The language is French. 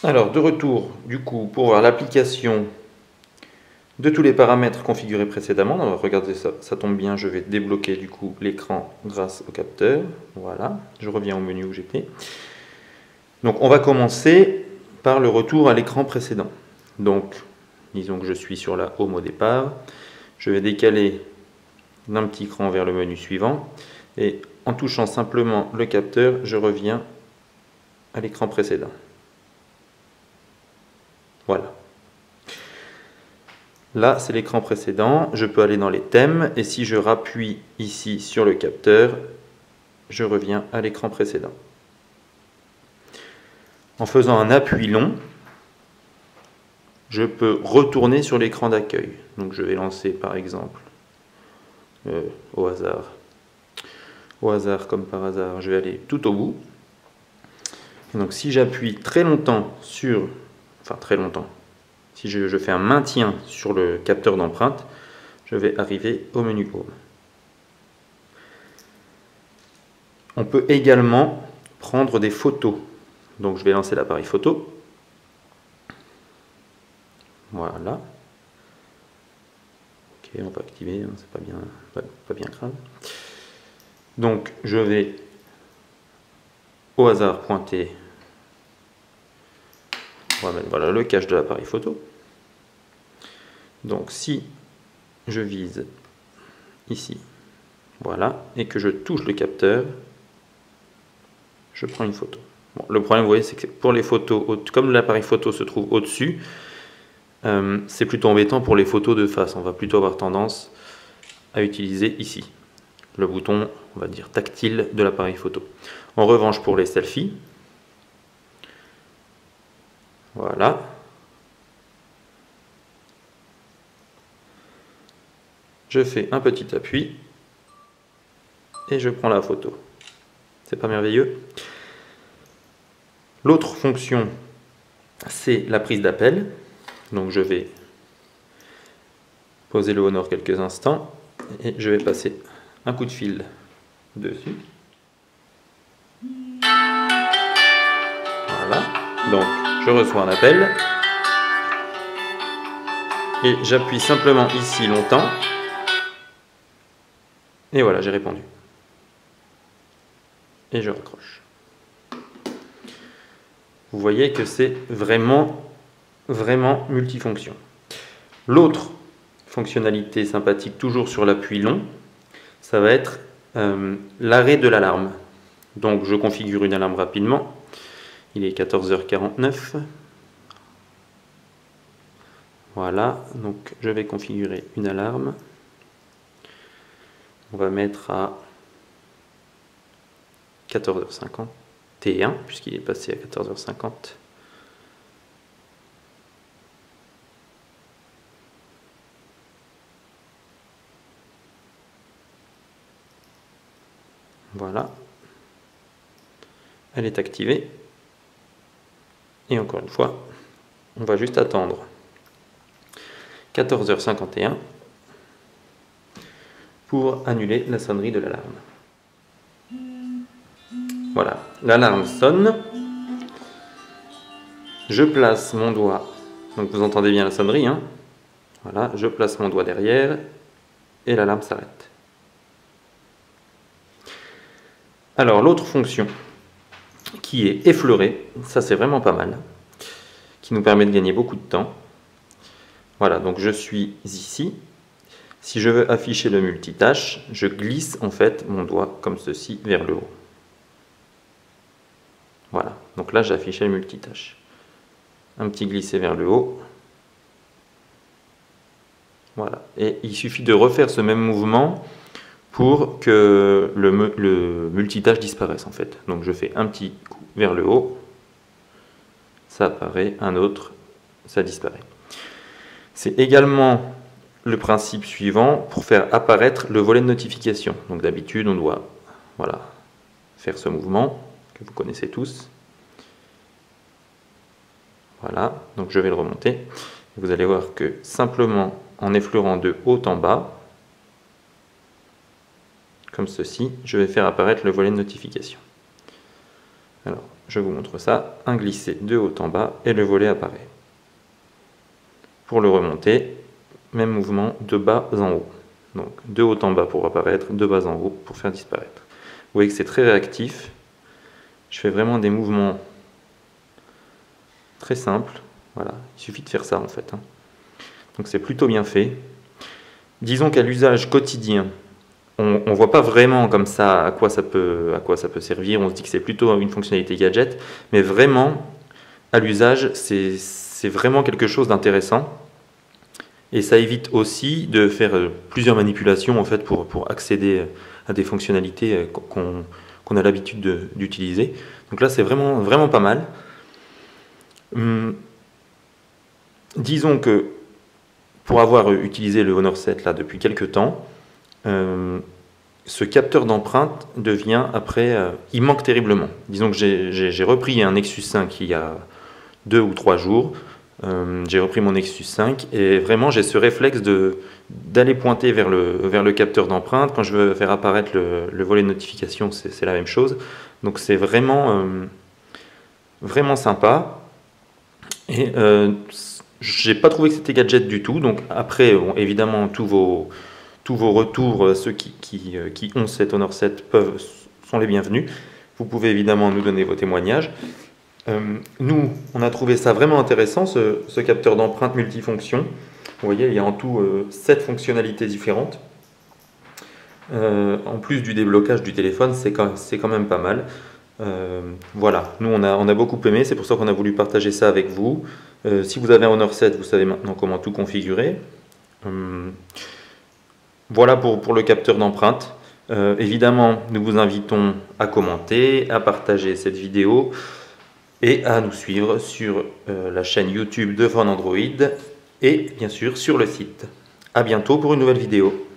Alors, de retour, du coup, pour voir l'application de tous les paramètres configurés précédemment. On va regarder ça, ça tombe bien, je vais débloquer du coup l'écran grâce au capteur. Voilà, je reviens au menu où j'étais. Donc, on va commencer par le retour à l'écran précédent. Donc, disons que je suis sur la home au départ. Je vais décaler d'un petit cran vers le menu suivant. Et en touchant simplement le capteur, je reviens à l'écran précédent. Voilà. Là, c'est l'écran précédent. Je peux aller dans les thèmes. Et si je rappuie ici sur le capteur, je reviens à l'écran précédent. En faisant un appui long, je peux retourner sur l'écran d'accueil. Donc je vais lancer par exemple, au hasard comme par hasard, je vais aller tout au bout. Et donc si j'appuie très longtemps sur, si je fais un maintien sur le capteur d'empreinte, je vais arriver au menu Home. On peut également prendre des photos. Donc je vais lancer l'appareil photo. Voilà. Ok, on va activer, hein, c'est pas bien grave. Donc je vais au hasard pointer, on va mettre voilà, le cache de l'appareil photo. Donc si je vise ici, voilà, et que je touche le capteur, je prends une photo. Bon, le problème, vous voyez, c'est que pour les photos, comme l'appareil photo se trouve au-dessus, c'est plutôt embêtant pour les photos de face. On va plutôt avoir tendance à utiliser ici le bouton, on va dire, tactile de l'appareil photo. En revanche, pour les selfies, voilà, je fais un petit appui et je prends la photo. C'est pas merveilleux? L'autre fonction, c'est la prise d'appel. Donc je vais poser le Honor quelques instants et je vais passer un coup de fil dessus. Voilà, donc je reçois un appel et j'appuie simplement ici longtemps et voilà, j'ai répondu. Et je raccroche. Vous voyez que c'est vraiment multifonction. L'autre fonctionnalité sympathique, toujours sur l'appui long, ça va être l'arrêt de l'alarme. Donc je configure une alarme rapidement. Il est 14h49. Voilà, donc je vais configurer une alarme. On va mettre à 14h51, puisqu'il est passé à 14h50. Voilà. Elle est activée. Et encore une fois, on va juste attendre 14h51 pour annuler la sonnerie de l'alarme. Voilà, l'alarme sonne. Je place mon doigt, donc vous entendez bien la sonnerie, hein. Voilà, je place mon doigt derrière et l'alarme s'arrête. Alors l'autre fonction qui est effleurer, ça c'est vraiment pas mal, qui nous permet de gagner beaucoup de temps. Voilà, donc je suis ici. Si je veux afficher le multitâche, je glisse en fait mon doigt comme ceci vers le haut. Voilà, donc là j'ai affiché le multitâche. Un petit glisser vers le haut. Voilà, et il suffit de refaire ce même mouvement pour que le multitâche disparaisse en fait. Donc je fais un petit coup vers le haut, ça apparaît, un autre, ça disparaît. C'est également le principe suivant pour faire apparaître le volet de notification. Donc d'habitude on doit voilà, faire ce mouvement que vous connaissez tous. Voilà, donc je vais le remonter. Vous allez voir que simplement en effleurant de haut en bas, comme ceci, je vais faire apparaître le volet de notification. Alors, je vous montre ça. Un glissé de haut en bas et le volet apparaît. Pour le remonter, même mouvement de bas en haut. Donc de haut en bas pour apparaître, de bas en haut pour faire disparaître. Vous voyez que c'est très réactif. Je fais vraiment des mouvements très simples. Voilà, il suffit de faire ça en fait. Donc c'est plutôt bien fait. Disons qu'à l'usage quotidien, on ne voit pas vraiment comme ça à quoi ça peut servir. On se dit que c'est plutôt une fonctionnalité gadget. Mais vraiment, à l'usage, c'est vraiment quelque chose d'intéressant. Et ça évite aussi de faire plusieurs manipulations en fait, pour accéder à des fonctionnalités qu'on a l'habitude d'utiliser. Donc là, c'est vraiment, vraiment pas mal. Disons que pour avoir utilisé le Honor 7 là, depuis quelques temps, ce capteur d'empreinte devient après, il manque terriblement. Disons que j'ai repris un Nexus 5 il y a 2 ou 3 jours. J'ai repris mon Nexus 5 et vraiment j'ai ce réflexe d'aller pointer vers le capteur d'empreinte. Quand je veux faire apparaître le volet de notification, c'est la même chose. Donc c'est vraiment, vraiment sympa. Et j'ai pas trouvé que c'était gadget du tout. Donc après, bon, évidemment, tous vos retours, ceux qui ont cet Honor 7 sont les bienvenus. Vous pouvez évidemment nous donner vos témoignages. Nous, on a trouvé ça vraiment intéressant, ce capteur d'empreinte multifonction. Vous voyez, il y a en tout 7 fonctionnalités différentes. En plus du déblocage du téléphone, c'est quand même pas mal. Voilà, nous on a beaucoup aimé, c'est pour ça qu'on a voulu partager ça avec vous. Si vous avez un Honor 7, vous savez maintenant comment tout configurer. Voilà pour le capteur d'empreinte. Évidemment, nous vous invitons à commenter, à partager cette vidéo et à nous suivre sur la chaîne YouTube de Phone Android et bien sûr sur le site. A bientôt pour une nouvelle vidéo.